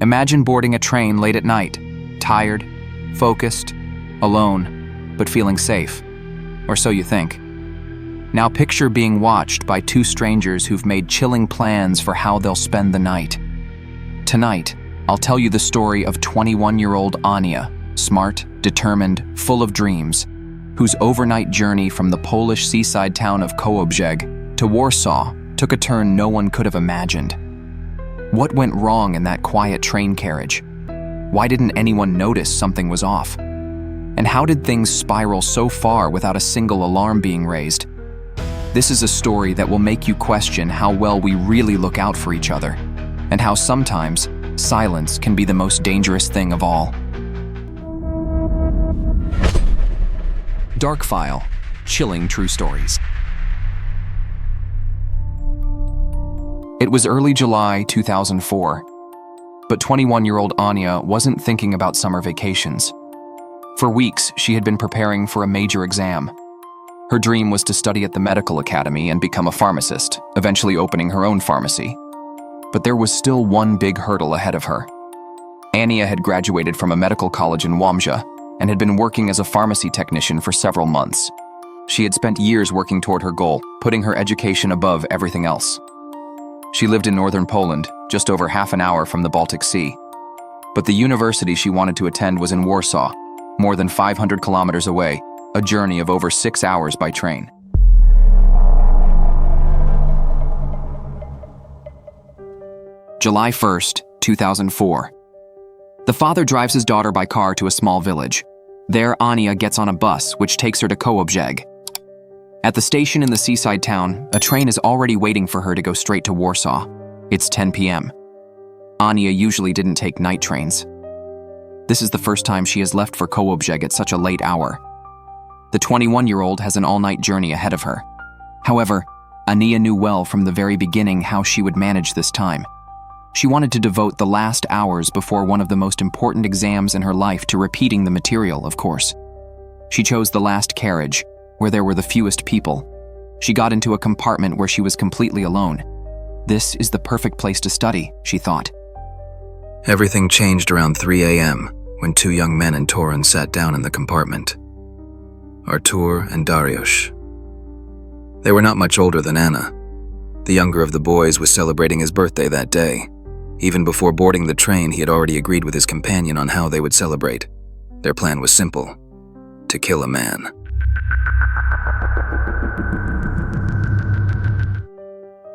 Imagine boarding a train late at night, tired, focused, alone, but feeling safe. Or so you think. Now picture being watched by two strangers who've made chilling plans for how they'll spend the night. Tonight, I'll tell you the story of 21-year-old Anya, smart, determined, full of dreams, whose overnight journey from the Polish seaside town of Kołobrzeg to Warsaw took a turn no one could have imagined. What went wrong in that quiet train carriage? Why didn't anyone notice something was off? And how did things spiral so far without a single alarm being raised? This is a story that will make you question how well we really look out for each other, and how sometimes silence can be the most dangerous thing of all. DarkFile, chilling true stories. It was early July 2004, but 21-year-old Anya wasn't thinking about summer vacations. For weeks, she had been preparing for a major exam. Her dream was to study at the medical academy and become a pharmacist, eventually opening her own pharmacy. But there was still one big hurdle ahead of her. Anya had graduated from a medical college in Warsaw and had been working as a pharmacy technician for several months. She had spent years working toward her goal, putting her education above everything else. She lived in northern Poland, just over half an hour from the Baltic Sea. But the university she wanted to attend was in Warsaw, more than 500 kilometers away, a journey of over 6 hours by train. July 1st, 2004. The father drives his daughter by car to a small village. There, Anya gets on a bus, which takes her to Kołobrzeg. At the station in the seaside town, a train is already waiting for her to go straight to Warsaw. It's 10 p.m. Anya usually didn't take night trains. This is the first time she has left for Kołobrzeg at such a late hour. The 21-year-old has an all-night journey ahead of her. However, Anya knew well from the very beginning how she would manage this time. She wanted to devote the last hours before one of the most important exams in her life to repeating the material, of course. She chose the last carriage, where there were the fewest people. She got into a compartment where she was completely alone. This is the perfect place to study, she thought. Everything changed around 3 a.m. when two young men in Torun sat down in the compartment. Artur and Dariusz. They were not much older than Anna. The younger of the boys was celebrating his birthday that day. Even before boarding the train, he had already agreed with his companion on how they would celebrate. Their plan was simple: to kill a man.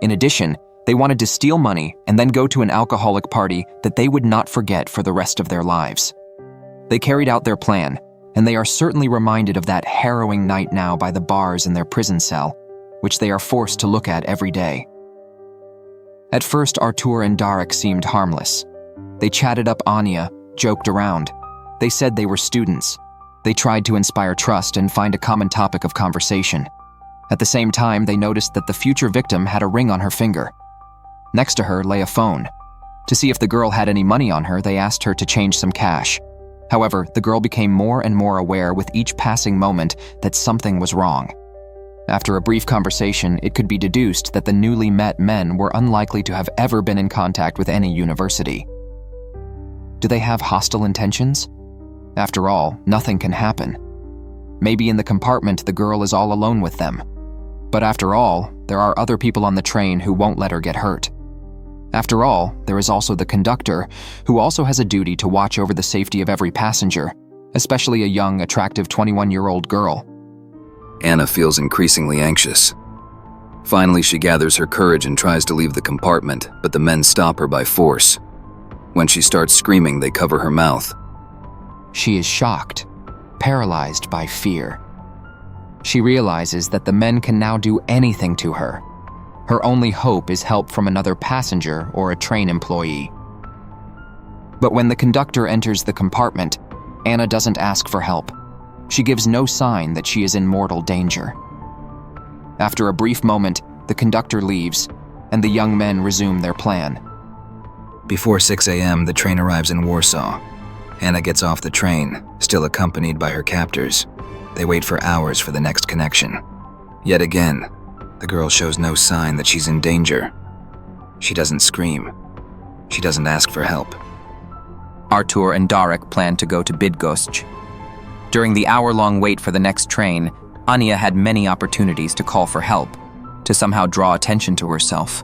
In addition, they wanted to steal money and then go to an alcoholic party that they would not forget for the rest of their lives. They carried out their plan, and they are certainly reminded of that harrowing night now by the bars in their prison cell, which they are forced to look at every day. At first, Artur and Darek seemed harmless. They chatted up Anya, joked around. They said they were students. They tried to inspire trust and find a common topic of conversation. At the same time, they noticed that the future victim had a ring on her finger. Next to her lay a phone. To see if the girl had any money on her, they asked her to change some cash. However, the girl became more and more aware with each passing moment that something was wrong. After a brief conversation, it could be deduced that the newly met men were unlikely to have ever been in contact with any university. Do they have hostile intentions? After all, nothing can happen. Maybe in the compartment the girl is all alone with them. But after all, there are other people on the train who won't let her get hurt. After all, there is also the conductor, who also has a duty to watch over the safety of every passenger, especially a young, attractive 21-year-old girl. Anna feels increasingly anxious. Finally, she gathers her courage and tries to leave the compartment, but the men stop her by force. When she starts screaming, they cover her mouth. She is shocked, paralyzed by fear. She realizes that the men can now do anything to her. Her only hope is help from another passenger or a train employee. But when the conductor enters the compartment, Anna doesn't ask for help. She gives no sign that she is in mortal danger. After a brief moment, the conductor leaves, and the young men resume their plan. Before 6 a.m., the train arrives in Warsaw. Anna gets off the train, still accompanied by her captors. They wait for hours for the next connection. Yet again, the girl shows no sign that she's in danger. She doesn't scream. She doesn't ask for help. Artur and Darek planned to go to Bydgoszcz. During the hour-long wait for the next train, Ania had many opportunities to call for help, to somehow draw attention to herself.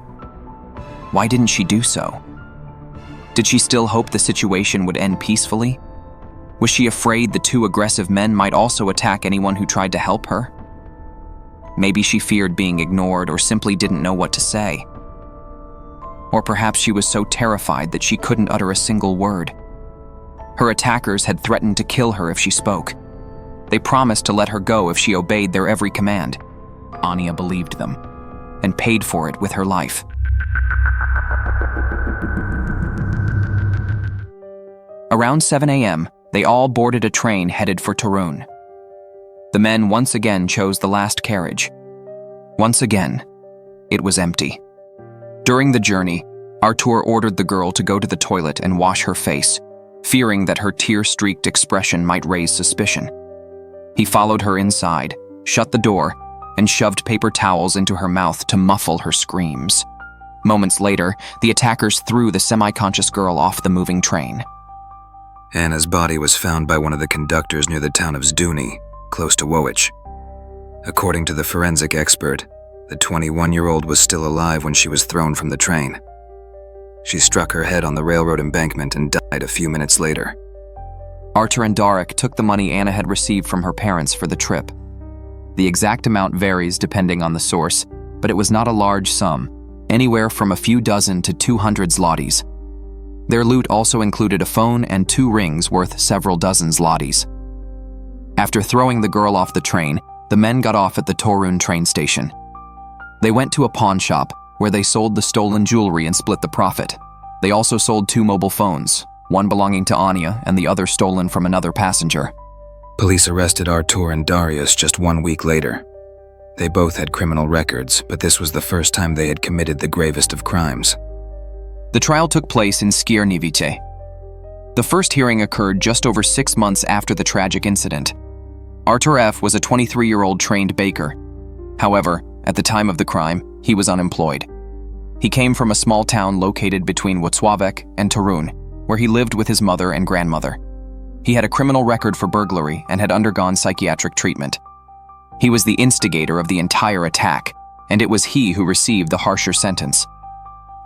Why didn't she do so? Did she still hope the situation would end peacefully? Was she afraid the two aggressive men might also attack anyone who tried to help her? Maybe she feared being ignored or simply didn't know what to say. Or perhaps she was so terrified that she couldn't utter a single word. Her attackers had threatened to kill her if she spoke. They promised to let her go if she obeyed their every command. Ania believed them and paid for it with her life. Around 7 a.m., they all boarded a train headed for Torun. The men once again chose the last carriage. Once again, it was empty. During the journey, Artur ordered the girl to go to the toilet and wash her face, fearing that her tear-streaked expression might raise suspicion. He followed her inside, shut the door, and shoved paper towels into her mouth to muffle her screams. Moments later, the attackers threw the semi-conscious girl off the moving train. Anna's body was found by one of the conductors near the town of Zduni, close to Wołycz. According to the forensic expert, the 21-year-old was still alive when she was thrown from the train. She struck her head on the railroad embankment and died a few minutes later. Artur and Darek took the money Anna had received from her parents for the trip. The exact amount varies depending on the source, but it was not a large sum, anywhere from a few dozen to 200 zlotys. Their loot also included a phone and 2 rings worth several dozen zlotys. After throwing the girl off the train, the men got off at the Torun train station. They went to a pawn shop where they sold the stolen jewelry and split the profit. They also sold 2 mobile phones, one belonging to Ania and the other stolen from another passenger. Police arrested Artur and Darius just 1 week later. They both had criminal records, but this was the first time they had committed the gravest of crimes. The trial took place in Skierniewice. The first hearing occurred just over 6 months after the tragic incident. Artur F. was a 23-year-old trained baker. However, at the time of the crime, he was unemployed. He came from a small town located between Włocławek and Torun, where he lived with his mother and grandmother. He had a criminal record for burglary and had undergone psychiatric treatment. He was the instigator of the entire attack, and it was he who received the harsher sentence.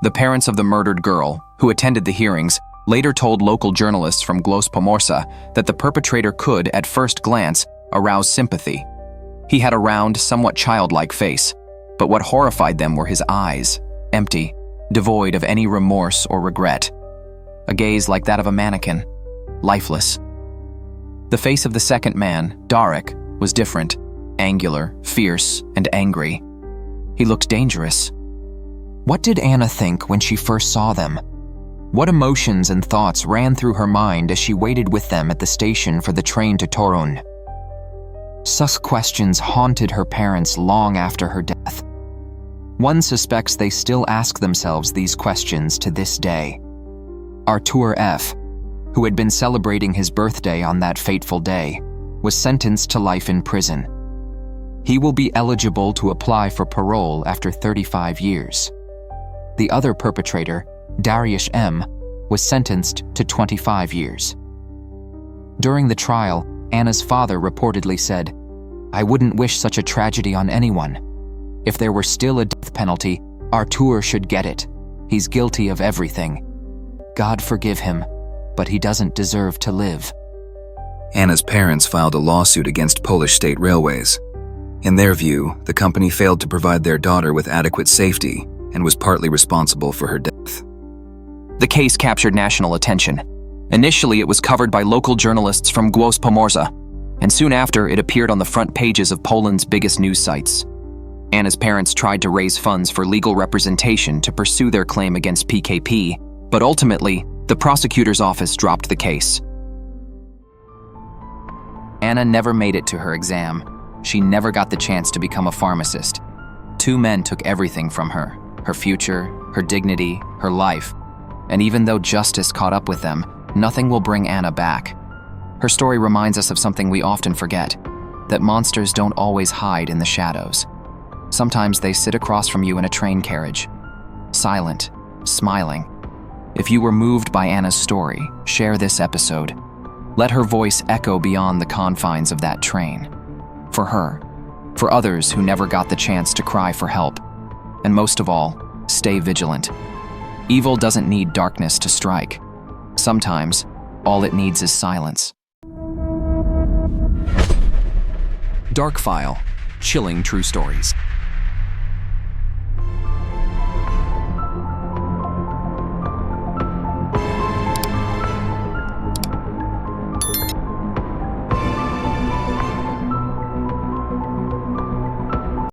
The parents of the murdered girl, who attended the hearings, later told local journalists from Głos Pomorza that the perpetrator could, at first glance, arouse sympathy. He had a round, somewhat childlike face, but what horrified them were his eyes, empty, devoid of any remorse or regret. A gaze like that of a mannequin, lifeless. The face of the second man, Darek, was different, angular, fierce, and angry. He looked dangerous. What did Anna think when she first saw them? What emotions and thoughts ran through her mind as she waited with them at the station for the train to Torun? Such questions haunted her parents long after her death. One suspects they still ask themselves these questions to this day. Artur F., who had been celebrating his birthday on that fateful day, was sentenced to life in prison. He will be eligible to apply for parole after 35 years. The other perpetrator, Dariusz M., was sentenced to 25 years. During the trial, Anna's father reportedly said, "I wouldn't wish such a tragedy on anyone. If there were still a death penalty, Artur should get it. He's guilty of everything. God forgive him, but he doesn't deserve to live." Anna's parents filed a lawsuit against Polish State Railways. In their view, the company failed to provide their daughter with adequate safety and was partly responsible for her death. The case captured national attention. Initially, it was covered by local journalists from Głos Pomorza, and soon after, it appeared on the front pages of Poland's biggest news sites. Anna's parents tried to raise funds for legal representation to pursue their claim against PKP, but ultimately, the prosecutor's office dropped the case. Anna never made it to her exam. She never got the chance to become a pharmacist. 2 men took everything from her future, her dignity, her life. And even though justice caught up with them, nothing will bring Anna back. Her story reminds us of something we often forget, that monsters don't always hide in the shadows. Sometimes they sit across from you in a train carriage, silent, smiling, If you were moved by Anna's story, share this episode. Let her voice echo beyond the confines of that train. For her, for others who never got the chance to cry for help, and most of all, stay vigilant. Evil doesn't need darkness to strike. Sometimes, all it needs is silence. DarkFile, chilling true stories.